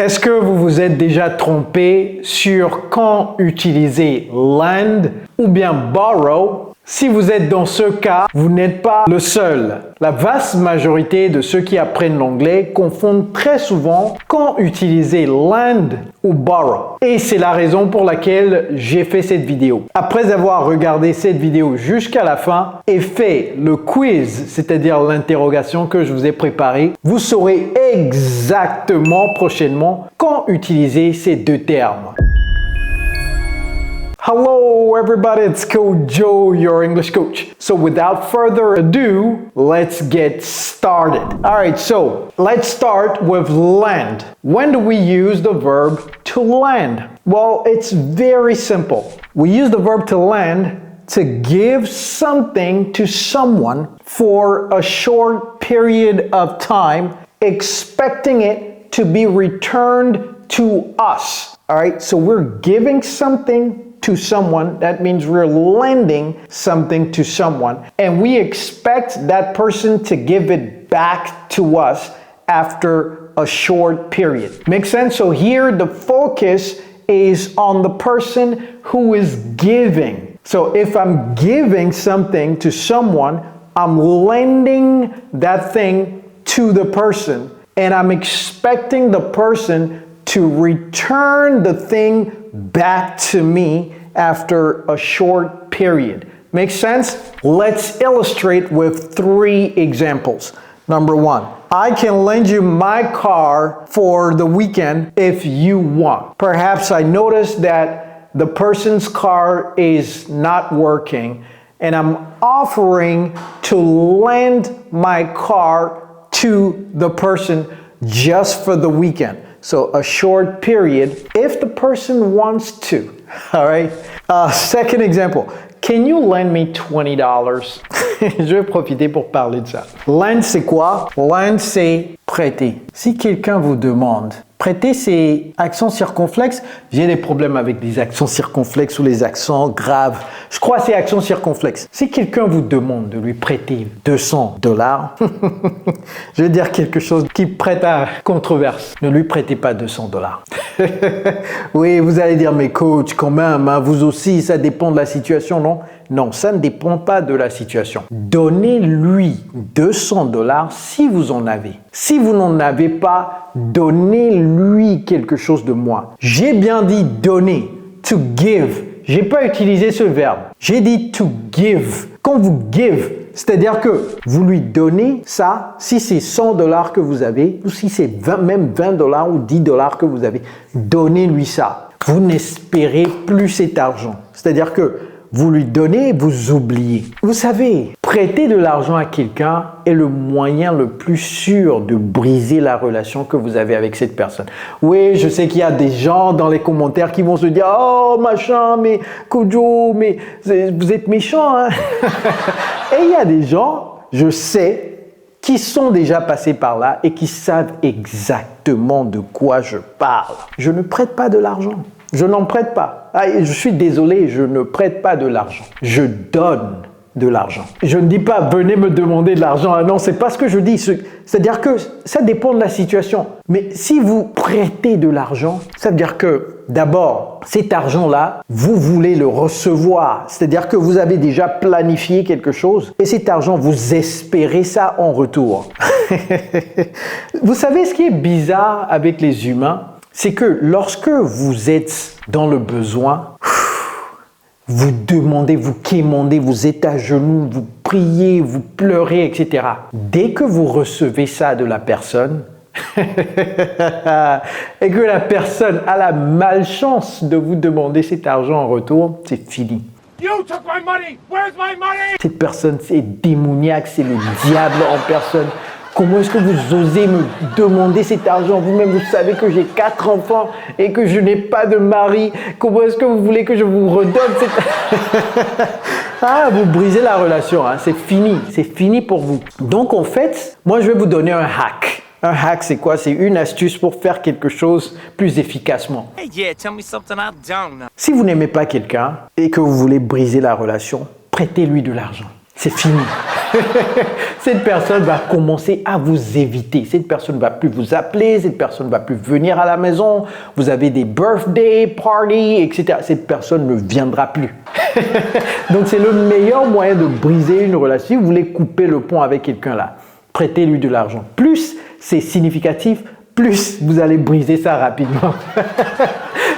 Est-ce que vous vous êtes déjà trompé sur quand utiliser lend ou bien borrow? Si vous êtes dans ce cas, vous n'êtes pas le seul. La vaste majorité de ceux qui apprennent l'anglais confondent très souvent quand utiliser lend ou borrow. Et c'est la raison pour laquelle j'ai fait cette vidéo. Après avoir regardé cette vidéo jusqu'à la fin et fait le quiz, c'est-à-dire l'interrogation que je vous ai préparée, vous saurez exactement prochainement quand utiliser ces deux termes. Hello everybody, it's Coach Joe, your English coach. So without further ado, let's get started. Alright, so let's start with lend. When do we use the verb to lend? Well, it's very simple. We use the verb to lend to give something to someone for a short period of time, expecting it to be returned to us. Alright, so we're giving something to someone. That means we're lending something to someone and we expect that person to give it back to us after a short period. Make sense? So here the focus is on the person who is giving. So if I'm giving something to someone, I'm lending that thing to the person and I'm expecting the person to return the thing back to me after a short period. Make sense? Let's illustrate with 3 examples. Number 1, I can lend you my car for the weekend if you want. Perhaps I noticed that the person's car is not working and I'm offering to lend my car to the person just for the weekend. So a short period if the person wants to. All right. Second example. Can you lend me $20? Je vais profiter pour parler de ça. Lend, c'est quoi? Lend, c'est prêter. Si quelqu'un vous demande, prêter, c'est accent circonflexe. J'ai des problèmes avec les accents circonflexes ou les accents graves. Je crois que c'est accent circonflexe. Si quelqu'un vous demande de lui prêter $200, je vais dire quelque chose qui prête à controverse. Ne lui prêtez pas $200. Oui, vous allez dire, mais coach, quand même, hein, vous aussi, ça dépend de la situation, non? Non, ça ne dépend pas de la situation. Donnez-lui $200 si vous en avez. Si vous n'en avez pas, donnez-lui quelque chose de moi. J'ai bien dit donner, to give. J'ai pas utilisé ce verbe. J'ai dit to give. Quand vous give, c'est-à-dire que vous lui donnez ça, si c'est $100 que vous avez, ou si c'est même $20 ou $10 que vous avez, donnez-lui ça. Vous n'espérez plus cet argent. C'est-à-dire que vous lui donnez, vous oubliez. Vous savez, prêter de l'argent à quelqu'un est le moyen le plus sûr de briser la relation que vous avez avec cette personne. Oui, je sais qu'il y a des gens dans les commentaires qui vont se dire « Oh, machin, mais Kojo, mais vous êtes méchant, hein ?» Et il y a des gens, je sais, qui sont déjà passés par là et qui savent exactement de quoi je parle. Je ne prête pas de l'argent. Je n'en prête pas. Je suis désolé, je ne prête pas de l'argent. Je donne de l'argent. Je ne dis pas « venez me demander de l'argent ». Ah non, c'est pas ce que je dis. C'est-à-dire que ça dépend de la situation. Mais si vous prêtez de l'argent, ça veut dire que d'abord, cet argent-là, vous voulez le recevoir. C'est-à-dire que vous avez déjà planifié quelque chose et cet argent, vous espérez ça en retour. Vous savez ce qui est bizarre avec les humains? C'est que lorsque vous êtes dans le besoin, vous demandez, vous quémandez, vous êtes à genoux, vous priez, vous pleurez, etc. Dès que vous recevez ça de la personne, et que la personne a la malchance de vous demander cet argent en retour, c'est fini. You took my money! Where's my money? Cette personne, c'est démoniaque, c'est le diable en personne. Comment est-ce que vous osez me demander cet argent? Vous-même, vous savez que j'ai 4 enfants et que je n'ai pas de mari. Comment est-ce que vous voulez que je vous redonne cette... Ah, vous brisez la relation, hein? C'est fini pour vous. Donc en fait, moi je vais vous donner un hack. Un hack, c'est quoi? C'est une astuce pour faire quelque chose plus efficacement. Hey, yeah, tell me something I don't know. Si vous n'aimez pas quelqu'un et que vous voulez briser la relation, prêtez-lui de l'argent. C'est fini. Cette personne va commencer à vous éviter. Cette personne ne va plus vous appeler, cette personne ne va plus venir à la maison. Vous avez des birthday parties, etc. Cette personne ne viendra plus. Donc, c'est le meilleur moyen de briser une relation. Si vous voulez couper le pont avec quelqu'un là, prêtez-lui de l'argent. Plus c'est significatif, plus vous allez briser ça rapidement.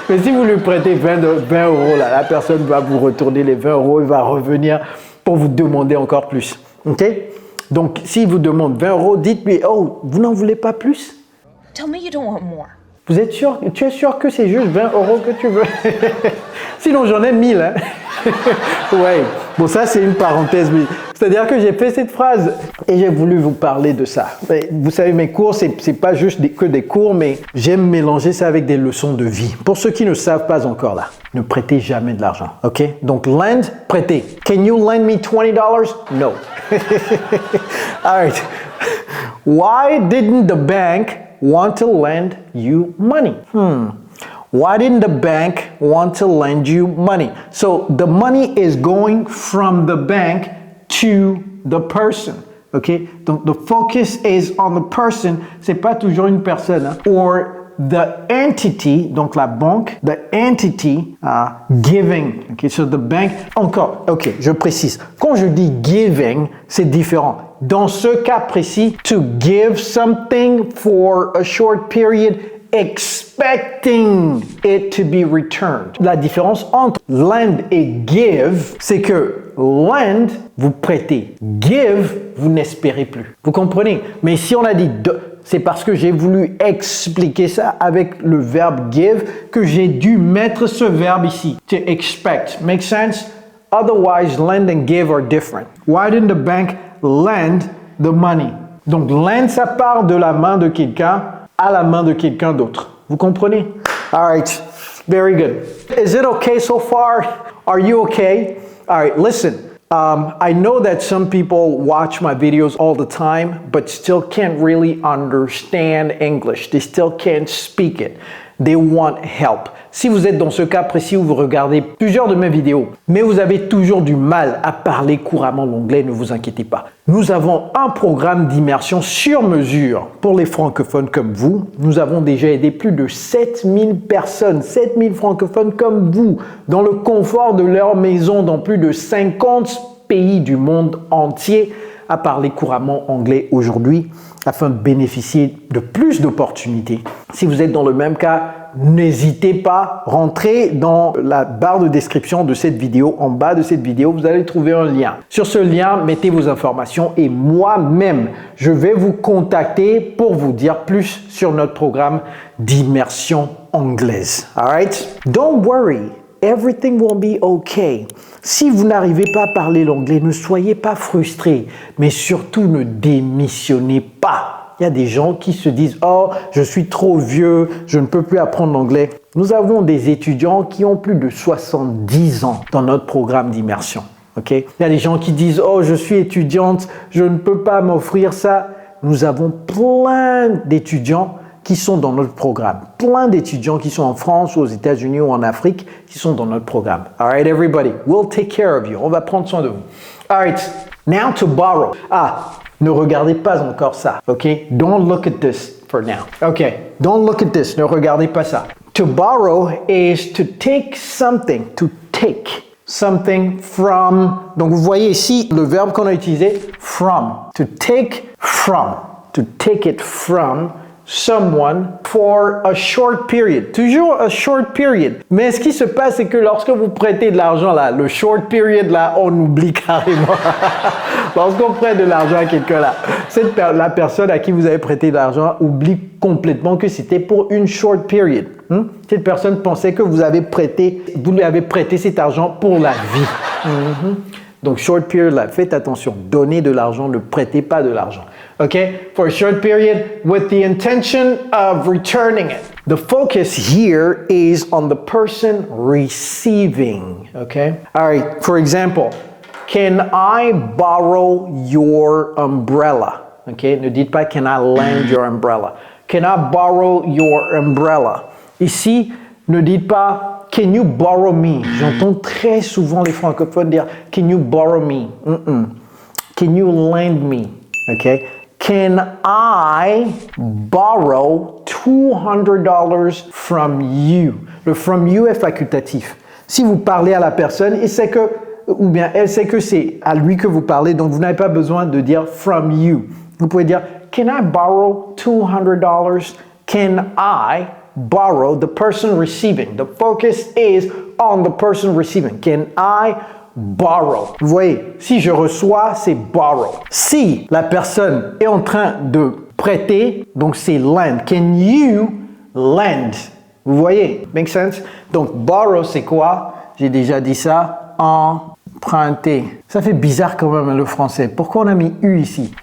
Mais si vous lui prêtez 20 euros, là, la personne va vous retourner les 20 euros, il va revenir pour vous demander encore plus. OK? Donc, s'il vous demande 20 euros, dites-lui, oh, vous n'en voulez pas plus? Tell me you don't want more. Vous êtes sûr? Tu es sûr que c'est juste 20 euros que tu veux? Sinon, j'en ai 1000. Hein? Ouais. Bon, ça, c'est une parenthèse. Mais c'est-à-dire que j'ai fait cette phrase et j'ai voulu vous parler de ça. Vous savez, mes cours, c'est pas juste que des cours, mais j'aime mélanger ça avec des leçons de vie. Pour ceux qui ne savent pas encore là, ne prêtez jamais de l'argent. OK? Donc, lend, prêtez. Can you lend me $20? No. All right. Why didn't the bank want to lend you money? Why didn't the bank want to lend you money? So the money is going from the bank to the person. Okay? Donc the focus is on the person. C'est pas toujours une personne. Hein? Or the entity, donc la banque, the entity giving. Okay? So the bank. Encore. Ok, je précise. Quand je dis giving, c'est différent. Dans ce cas précis, to give something for a short period, expecting it to be returned. La différence entre lend et give, c'est que lend, vous prêtez. Give, vous n'espérez plus. Vous comprenez? Mais si on a dit c'est parce que j'ai voulu expliquer ça avec le verbe give que j'ai dû mettre ce verbe ici. To expect. Make sense? Otherwise, lend and give are different. Why didn't the bank lend the money? Donc, lend, ça part de la main de quelqu'un à la main de quelqu'un d'autre. Vous comprenez? All right. Very good. Is it okay so far? Are you okay? All right. Listen. I know that some people watch my videos all the time, but still can't really understand English. They still can't speak it. They want help. Si vous êtes dans ce cas précis où vous regardez plusieurs de mes vidéos, mais vous avez toujours du mal à parler couramment l'anglais, ne vous inquiétez pas. Nous avons un programme d'immersion sur mesure pour les francophones comme vous. Nous avons déjà aidé plus de 7000 personnes, 7000 francophones comme vous, dans le confort de leur maison dans plus de 50 pays du monde entier à parler couramment anglais aujourd'hui afin de bénéficier de plus d'opportunités. Si vous êtes dans le même cas, n'hésitez pas, rentrez dans la barre de description de cette vidéo. En bas de cette vidéo, vous allez trouver un lien. Sur ce lien, mettez vos informations et moi-même, je vais vous contacter pour vous dire plus sur notre programme d'immersion anglaise. All right? Don't worry. Everything will be okay. Si vous n'arrivez pas à parler l'anglais, ne soyez pas frustrés, mais surtout ne démissionnez pas. Il y a des gens qui se disent « Oh, je suis trop vieux, je ne peux plus apprendre l'anglais ». Nous avons des étudiants qui ont plus de 70 ans dans notre programme d'immersion. Okay? Il y a des gens qui disent « Oh, je suis étudiante, je ne peux pas m'offrir ça ». Nous avons plein d'étudiants qui sont dans notre programme. Plein d'étudiants qui sont en France ou aux États-Unis ou en Afrique qui sont dans notre programme. All right, everybody, we'll take care of you. On va prendre soin de vous. All right, now to borrow. Ne regardez pas encore ça, ok? Don't look at this for now. Ok, don't look at this. Ne regardez pas ça. To borrow is to take something, from. Donc vous voyez ici le verbe qu'on a utilisé, from. To take it from someone for a short period. Toujours a short period. Mais ce qui se passe, c'est que lorsque vous prêtez de l'argent, là, le short period, là, on oublie carrément. Lorsqu'on prête de l'argent à quelqu'un, là, la personne à qui vous avez prêté de l'argent oublie complètement que c'était pour une short period. Cette personne pensait que vous lui avez prêté cet argent pour la vie. Donc, short period, là, faites attention. Donnez de l'argent, ne prêtez pas de l'argent. Okay? For a short period with the intention of returning it. The focus here is on the person receiving. Okay? All right. For example, can I borrow your umbrella? Okay? Ne dites pas can I lend your umbrella. Can I borrow your umbrella? Ici, ne dites pas can you borrow me? J'entends très souvent les francophones dire can you borrow me? Can you lend me? Okay. Can I borrow $200 from you? Le from you est facultatif. Si vous parlez à la personne, il sait que, ou bien elle sait que c'est à lui que vous parlez, donc vous n'avez pas besoin de dire from you. Vous pouvez dire, can I borrow $200? Can I borrow the person receiving? The focus is on the person receiving. Can I borrow? Vous voyez, si je reçois, c'est borrow. Si la personne est en train de prêter, donc c'est lend. Can you lend? Vous voyez, make sense? Donc borrow, c'est quoi? J'ai déjà dit ça. Emprunter. Ça fait bizarre quand même le français. Pourquoi on a mis U ici?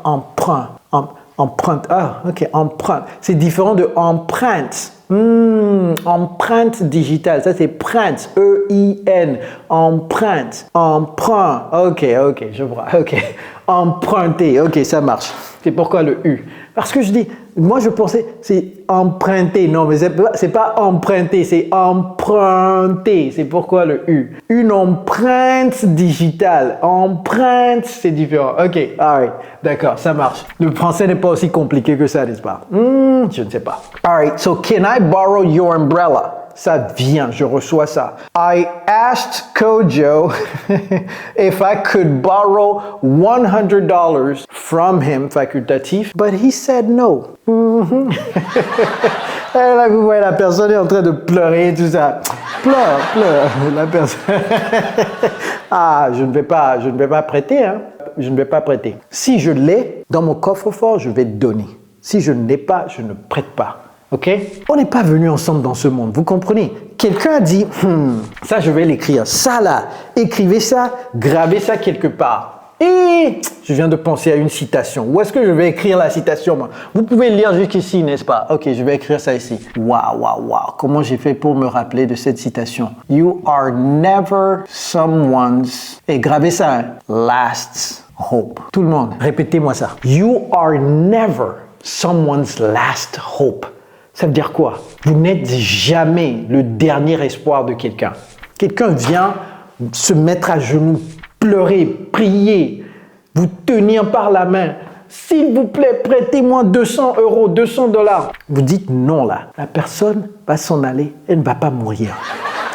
Emprunt. Empreinte. Ah, ok, empreinte. C'est différent de empreinte. Empreinte digitale. Ça, c'est print. E-I-N. Empreinte. Emprunt. Ok, je vois. Ok. Emprunter. Ok, ça marche. C'est pourquoi le U. Parce que je dis, moi je pensais, c'est emprunter. Non, mais c'est pas emprunter, c'est emprunter. C'est pourquoi le U. Une empreinte digitale. Empreinte, c'est différent. Ok, alright. D'accord, ça marche. Le français n'est pas aussi compliqué que ça, n'est-ce pas? Je ne sais pas. Alright, so can I borrow your umbrella? Ça vient, je reçois ça. I asked Kojo if I could borrow $100 from him, facultatif, but he said no. Et là, vous voyez, la personne est en train de pleurer, tout ça. Pleure, la personne. Ah, je ne vais pas prêter, hein. Je ne vais pas prêter. Si je l'ai dans mon coffre-fort, je vais donner. Si je ne l'ai pas, je ne prête pas. Ok? On n'est pas venus ensemble dans ce monde, vous comprenez? Quelqu'un a dit, ça je vais l'écrire, ça là, écrivez ça, gravez ça quelque part. Et je viens de penser à une citation. Où est-ce que je vais écrire la citation, moi? Vous pouvez le lire jusqu'ici, n'est-ce pas? Ok, je vais écrire ça ici. Waouh. Comment j'ai fait pour me rappeler de cette citation? You are never someone's... Et gravez ça, hein? Last hope. Tout le monde, répétez-moi ça. You are never someone's last hope. Ça veut dire quoi? Vous n'êtes jamais le dernier espoir de quelqu'un. Quelqu'un vient se mettre à genoux, pleurer, prier, vous tenir par la main. S'il vous plaît, prêtez-moi 200 €, 200 $. Vous dites non là. La personne va s'en aller, elle ne va pas mourir.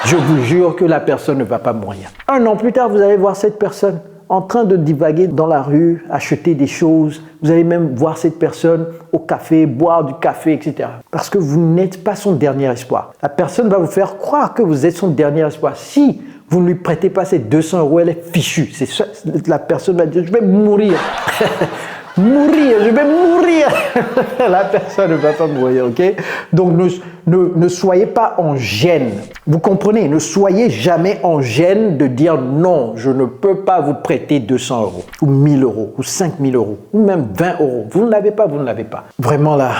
Je vous jure que la personne ne va pas mourir. 1 an plus tard, vous allez voir cette personne en train de divaguer dans la rue, acheter des choses. Vous allez même voir cette personne au café, boire du café, etc. Parce que vous n'êtes pas son dernier espoir. La personne va vous faire croire que vous êtes son dernier espoir. Si vous ne lui prêtez pas ces 200 €, elle est fichue. C'est ça, la personne va dire, je vais mourir. Je vais mourir. La personne ne va pas mourir, ok? Donc ne soyez pas en gêne. Vous comprenez? Ne soyez jamais en gêne de dire non, je ne peux pas vous prêter 200 €, ou 1000 €, ou 5000 €, ou même 20 €. Vous ne l'avez pas, vous ne l'avez pas. Vraiment là.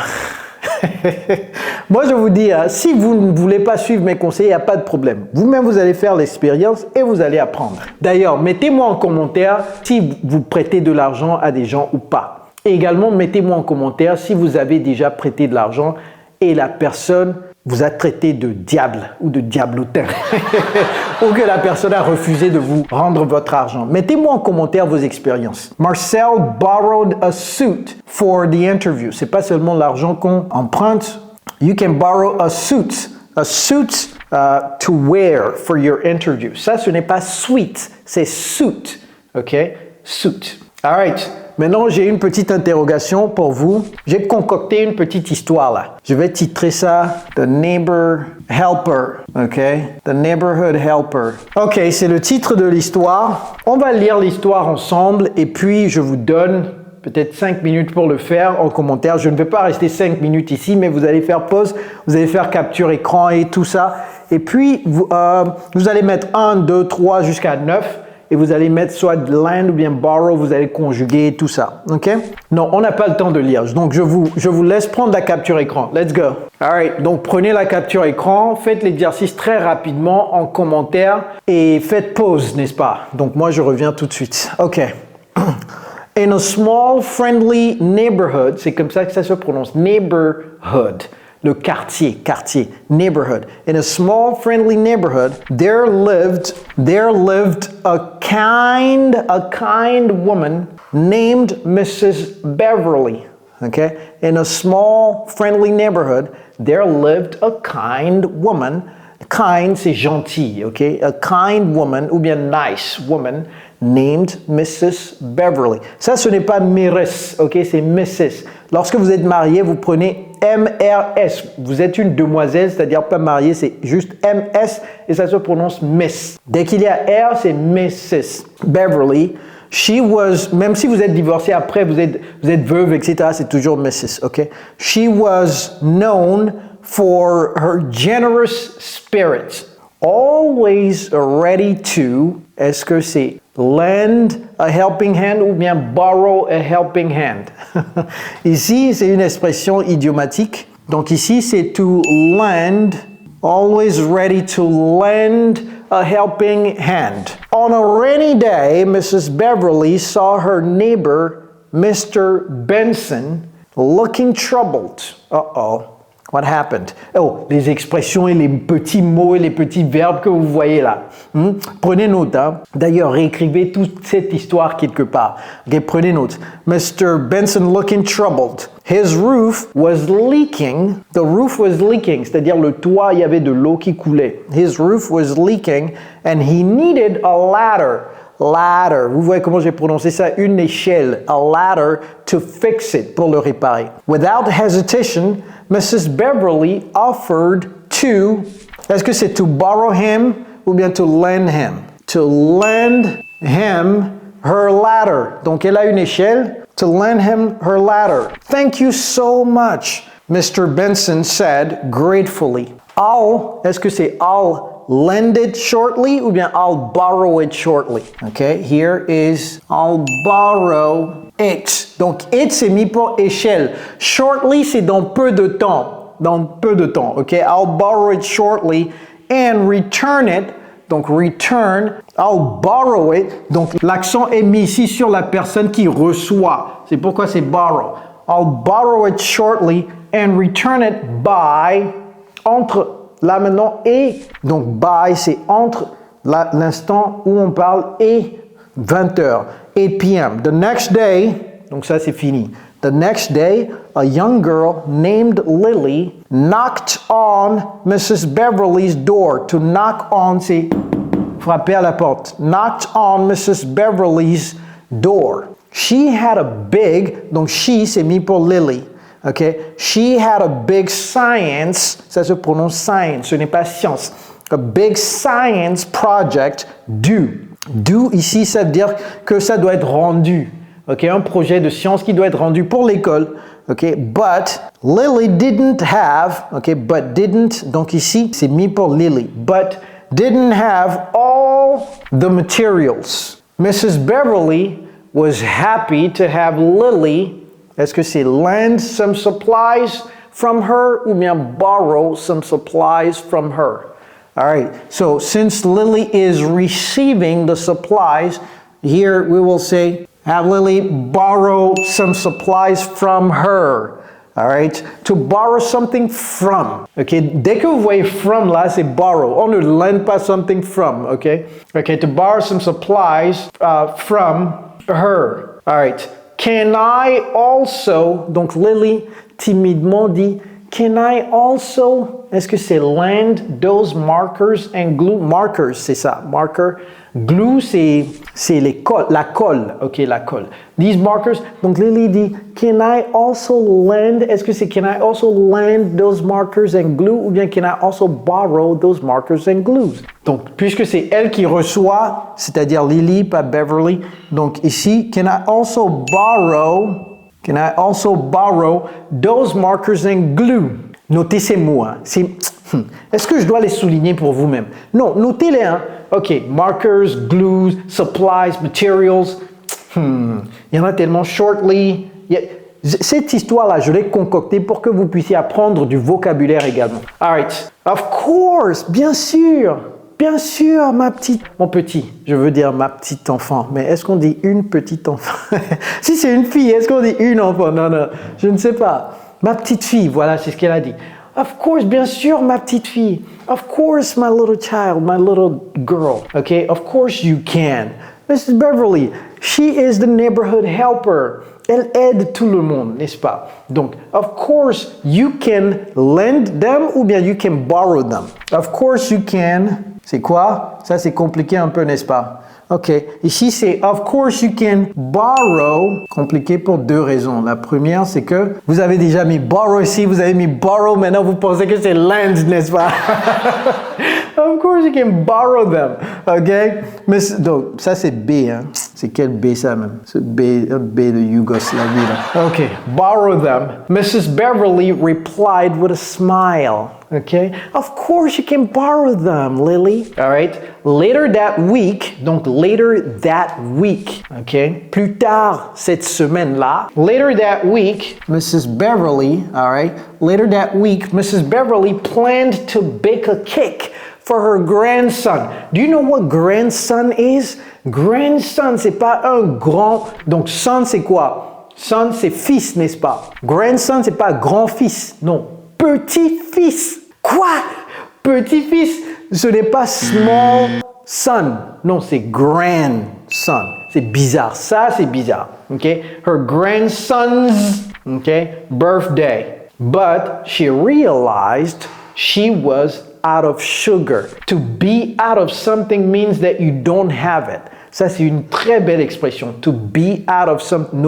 Moi, je vous dis, hein, si vous ne voulez pas suivre mes conseils, il n'y a pas de problème. Vous-même, vous allez faire l'expérience et vous allez apprendre. D'ailleurs, mettez-moi en commentaire si vous prêtez de l'argent à des gens ou pas. Et également, mettez-moi en commentaire si vous avez déjà prêté de l'argent et la personne vous a traité de diable ou de diablotin ou que la personne a refusé de vous rendre votre argent. Mettez-moi en commentaire vos expériences. Marcel borrowed a suit for the interview. C'est pas seulement l'argent qu'on emprunte. You can borrow a suit to wear for your interview. Ça, ce n'est pas suite, c'est suit. Ok? Suit. All right. Maintenant, j'ai une petite interrogation pour vous. J'ai concocté une petite histoire là. Je vais titrer ça The Neighbor Helper. OK? The Neighborhood Helper. OK, c'est le titre de l'histoire. On va lire l'histoire ensemble et puis je vous donne peut-être 5 minutes pour le faire en commentaire. Je ne vais pas rester 5 minutes ici, mais vous allez faire pause, vous allez faire capture écran et tout ça. Et puis, vous allez mettre 1, 2, 3 jusqu'à 9. Et vous allez mettre soit lend ou bien borrow, vous allez conjuguer tout ça, ok? Non, on n'a pas le temps de lire, donc je vous laisse prendre la capture écran. Let's go. Alright, donc prenez la capture écran, faites l'exercice très rapidement en commentaire et faites pause, n'est-ce pas? Donc moi, je reviens tout de suite. Ok. In a small, friendly neighborhood, c'est comme ça que ça se prononce, neighborhood. Le quartier, neighborhood. In a small, friendly neighborhood, there lived a kind woman named Mrs. Beverly. Okay? In a small, friendly neighborhood, there lived a kind woman. Kind, c'est gentil, okay? A kind woman, ou bien nice woman, named Mrs. Beverly. Ça, ce n'est pas Mrs., ok? C'est Mrs. Lorsque vous êtes marié, vous prenez MRS. Vous êtes une demoiselle, c'est-à-dire pas mariée, c'est juste MS et ça se prononce Miss. Dès qu'il y a R, c'est Mrs. Beverly. She was, même si vous êtes divorcé après, vous êtes veuve, etc., c'est toujours Mrs., ok? She was known for her generous spirit. Always ready to, est-ce que c'est lend a helping hand ou bien borrow a helping hand? Ici, c'est une expression idiomatique. Donc ici, c'est to lend, always ready to lend a helping hand. On a rainy day, Mrs. Beverly saw her neighbor, Mr. Benson, looking troubled. Uh-oh. What happened? Oh, les expressions et les petits mots et les petits verbes que vous voyez là. Prenez note. Hein? D'ailleurs, réécrivez toute cette histoire quelque part. Okay, prenez note. Mr. Benson looking troubled. His roof was leaking. The roof was leaking, c'est-à-dire le toit, il y avait de l'eau qui coulait. His roof was leaking and he needed a ladder. Ladder. Vous voyez comment j'ai prononcé ça? Une échelle. A ladder to fix it, pour le réparer. Without hesitation, Mrs. Beverly offered to, est-ce que c'est to borrow him ou bien to lend him? To lend him her ladder. Donc elle a une échelle. To lend him her ladder. Thank you so much, Mr. Benson said gratefully. Est-ce que c'est I'll lend it shortly ou bien I'll borrow it shortly? Okay, here is I'll borrow it. Donc it c'est mis pour échelle. Shortly c'est dans peu de temps. Dans peu de temps. Okay, I'll borrow it shortly and return it. Donc return, I'll borrow it. Donc l'accent est mis ici sur la personne qui reçoit. C'est pourquoi c'est borrow. I'll borrow it shortly and return it by, entre là maintenant et. Donc by c'est entre l'instant où on parle et 20h, 8 p.m. The next day, donc ça c'est fini. The next day, a young girl named Lily knocked on Mrs. Beverly's door. To knock on, c'est frapper à la porte. Knocked on Mrs. Beverly's door. She had a big, donc she c'est mis pour Lily. Okay? She had a big science, ça se prononce science, ce n'est pas science. A big science project due. Due ici, ça veut dire que ça doit être rendu. Okay, un projet de science qui doit être rendu pour l'école. Okay, but Lily didn't have, okay, but didn't, donc ici c'est mis pour Lily, but didn't have all the materials. Mrs. Beverly was happy to have Lily, est-ce que c'est lend some supplies from her ou bien borrow some supplies from her? All right, so since Lily is receiving the supplies, here we will say, have Lily borrow some supplies from her. All right? To borrow something from. Okay? Dès que vous voyez from là, c'est borrow. On ne lend pas something from. Okay? Okay, to borrow some supplies from her. All right. Can I also, donc Lily timidement dit, can I also, est-ce que c'est lend those markers and glue? Markers, c'est ça, marker. Glue, c'est la colle, ok, la colle. These markers, donc Lily dit, can I also lend, est-ce que c'est can I also lend those markers and glue ou bien can I also borrow those markers and glues? Donc, puisque c'est elle qui reçoit, c'est-à-dire Lily, pas Beverly, donc ici, can I also borrow those markers and glue? Notez ces mots, hein. Est-ce que je dois les souligner pour vous-même? Non, notez-les, hein. OK, markers, glues, supplies, materials. Il y en a tellement. Shortly. Cette histoire-là, je l'ai concoctée pour que vous puissiez apprendre du vocabulaire également. All right. Of course, bien sûr, ma petite... Mon petit, je veux dire ma petite enfant. Mais est-ce qu'on dit une petite enfant? Si c'est une fille, est-ce qu'on dit une enfant? Non, je ne sais pas. Ma petite fille, voilà, c'est ce qu'elle a dit. Of course, bien sûr, ma petite fille. Of course, my little child, my little girl. Okay, of course you can. Mrs. Beverly, She is the neighborhood helper. Elle aide tout le monde, n'est-ce pas? Donc, of course, you can lend them ou bien you can borrow them. Of course, you can. C'est quoi? Ça, c'est compliqué un peu, n'est-ce pas? Ok, ici c'est of course you can borrow, compliqué pour deux raisons. La première c'est que vous avez déjà mis borrow ici, vous avez mis borrow, maintenant vous pensez que c'est lend, n'est-ce pas? Of course you can borrow them, ok? Mais, donc ça c'est B, hein? C'est quel B ça même? C'est B, un B de Yougoslavie là. Ok, borrow them. Mrs. Beverly replied with a smile. Okay, of course you can borrow them, Lily. All right. Later that week, donc later that week, okay. Plus tard cette semaine-là, later that week, Mrs. Beverly, all right. Later that week, Mrs. Beverly planned to bake a cake for her grandson. Do you know what grandson is? Grandson, c'est pas un grand. Donc son c'est quoi? Son c'est fils, n'est-ce pas? Grandson c'est pas grand-fils, non. Petit-fils. Quoi? Petit-fils. Ce n'est pas small son. Non, c'est grandson. C'est bizarre. Ça, c'est bizarre. Okay? Her grandson's birthday. But she realized she was out of sugar. To be out of something means that you don't have it. Ça, c'est une très belle expression. To be out of something.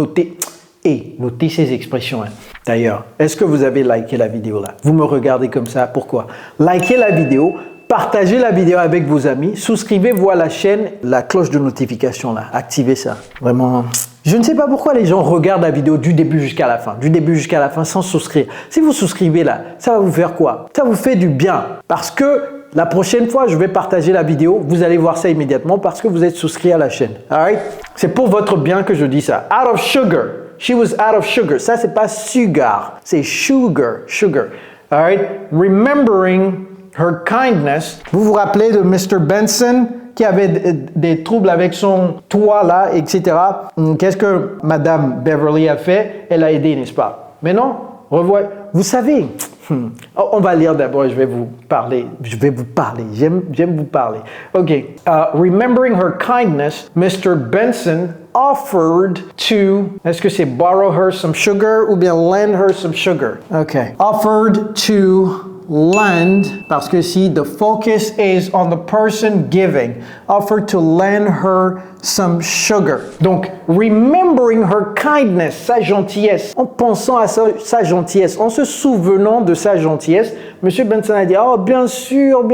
Notez ces expressions. Hein. D'ailleurs, est-ce que vous avez liké la vidéo là? Vous me regardez comme ça, pourquoi? Likez la vidéo, partagez la vidéo avec vos amis, souscrivez-vous à la chaîne, la cloche de notification là, activez ça. Vraiment, je ne sais pas pourquoi les gens regardent la vidéo du début jusqu'à la fin, sans souscrire. Si vous souscrivez là, ça va vous faire quoi? Ça vous fait du bien, parce que la prochaine fois, je vais partager la vidéo. Vous allez voir ça immédiatement parce que vous êtes souscrit à la chaîne. Alright? C'est pour votre bien que je dis ça. Out of sugar. She was out of sugar. Ça, c'est pas sugar. C'est sugar. Sugar. Alright? Remembering her kindness. Vous vous rappelez de Mr. Benson qui avait des troubles avec son toit là, etc. Qu'est-ce que Madame Beverly a fait? Elle a aidé, n'est-ce pas? Mais non, revoyez. Vous savez, on va lire d'abord, je vais vous parler. J'aime vous parler. Ok. Remembering her kindness, Mr. Benson offered to, est-ce que c'est borrow her some sugar ou bien lend her some sugar? Ok. Offered to lend, parce que si the focus is on the person giving, offered to lend her some sugar. Donc, remembering her kindness, sa gentillesse, en pensant à sa gentillesse, en se souvenant de sa gentillesse, M. Benson a dit, oh, bien sûr,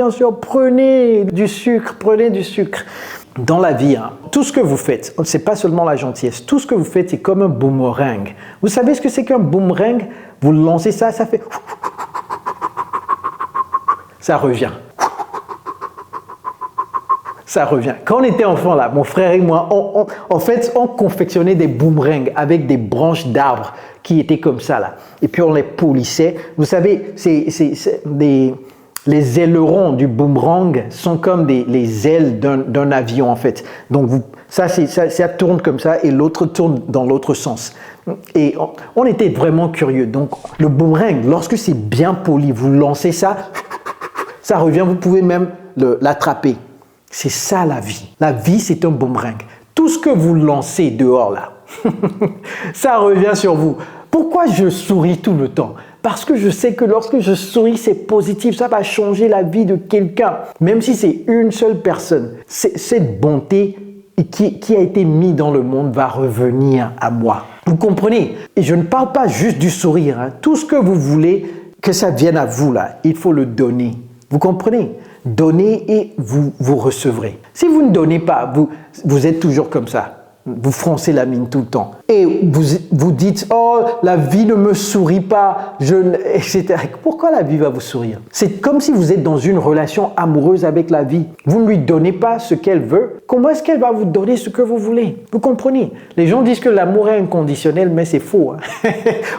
prenez du sucre. Dans la vie, hein, tout ce que vous faites, c'est pas seulement la gentillesse, tout ce que vous faites, c'est comme un boomerang. Vous savez ce que c'est qu'un boomerang? Vous lancez ça, ça fait... Ça revient. Ça revient. Quand on était enfant, là, mon frère et moi, on confectionnait des boomerangs avec des branches d'arbres qui étaient comme ça, là. Et puis on les polissait. Vous savez, les ailerons du boomerang sont comme les ailes d'un avion, en fait. Donc, ça tourne comme ça et l'autre tourne dans l'autre sens. Et on était vraiment curieux. Donc, le boomerang, lorsque c'est bien poli, vous lancez ça, ça revient, vous pouvez même l'attraper. C'est ça la vie. La vie, c'est un boomerang. Tout ce que vous lancez dehors là, ça revient sur vous. Pourquoi je souris tout le temps? Parce que je sais que lorsque je souris, c'est positif. Ça va changer la vie de quelqu'un. Même si c'est une seule personne. Cette bonté qui a été mise dans le monde va revenir à moi. Vous comprenez? Et je ne parle pas juste du sourire. Hein. Tout ce que vous voulez que ça vienne à vous là, il faut le donner. Vous comprenez? Donnez et vous recevrez. Si vous ne donnez pas, vous êtes toujours comme ça. Vous froncez la mine tout le temps. Et vous dites, oh, la vie ne me sourit pas, etc. Pourquoi la vie va vous sourire? C'est comme si vous êtes dans une relation amoureuse avec la vie. Vous ne lui donnez pas ce qu'elle veut. Comment est-ce qu'elle va vous donner ce que vous voulez? Vous comprenez? Les gens disent que l'amour est inconditionnel, mais c'est faux. Hein?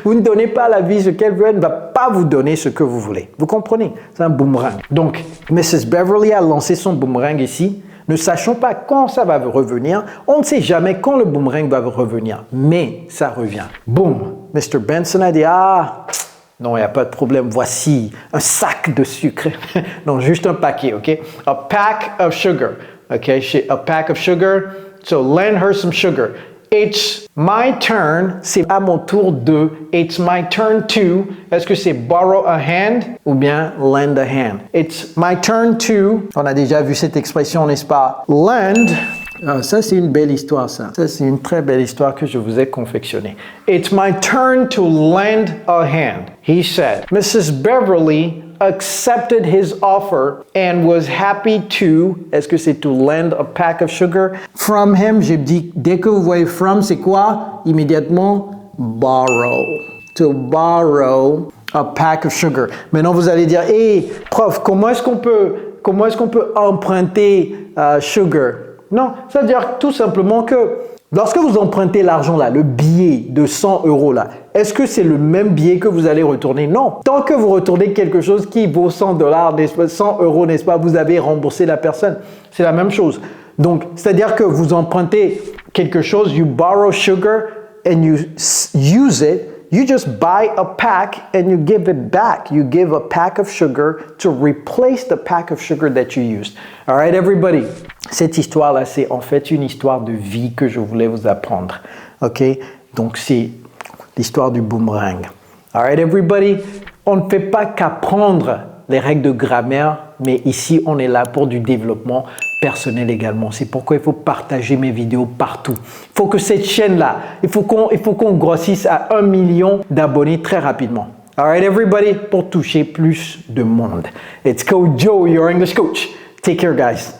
Vous ne donnez pas à la vie ce qu'elle veut, elle ne va pas vous donner ce que vous voulez. Vous comprenez? C'est un boomerang. Donc, Mrs. Beverly a lancé son boomerang ici. Ne sachant pas quand ça va revenir, on ne sait jamais quand le boomerang va revenir, mais ça revient. Boum, Mr. Benson a dit, ah, non, il n'y a pas de problème, voici un sac de sucre. Non, juste un paquet, ok? A pack of sugar, ok? A pack of sugar, So lend her some sugar. It's my turn, c'est à mon tour de. It's my turn to. Est-ce que c'est borrow a hand ou bien lend a hand? It's my turn to. On a déjà vu cette expression, n'est-ce pas? Lend. Ah, ça, c'est une belle histoire, ça. Ça, c'est une très belle histoire que je vous ai confectionnée. It's my turn to lend a hand, he said. Mrs. Beverly accepted his offer and was happy to, est-ce que c'est to lend a pack of sugar? From him, j'ai dit, dès que vous voyez from, c'est quoi? Immédiatement, borrow. To borrow a pack of sugar. Maintenant, vous allez dire, hey, prof, comment est-ce qu'on peut emprunter sugar? Non, ça veut dire tout simplement que lorsque vous empruntez l'argent là, le billet de 100 € là, est-ce que c'est le même billet que vous allez retourner? Non. Tant que vous retournez quelque chose qui vaut 100 $, n'est-ce pas, 100 €, n'est-ce pas, vous avez remboursé la personne. C'est la même chose. Donc, c'est-à-dire que vous empruntez quelque chose, you borrow sugar and you use it. You just buy a pack and you give it back. You give a pack of sugar to replace the pack of sugar that you used. All right, everybody? Cette histoire-là, c'est en fait une histoire de vie que je voulais vous apprendre. OK? Donc, c'est l'histoire du boomerang. All right, everybody? On ne fait pas qu'apprendre les règles de grammaire, mais ici, on est là pour du développement personnel également. C'est pourquoi il faut partager mes vidéos partout. Il faut que cette chaîne-là, il faut qu'on grossisse à 1 million d'abonnés très rapidement. All right, everybody? Pour toucher plus de monde. It's Coach Joe, your English coach. Take care, guys.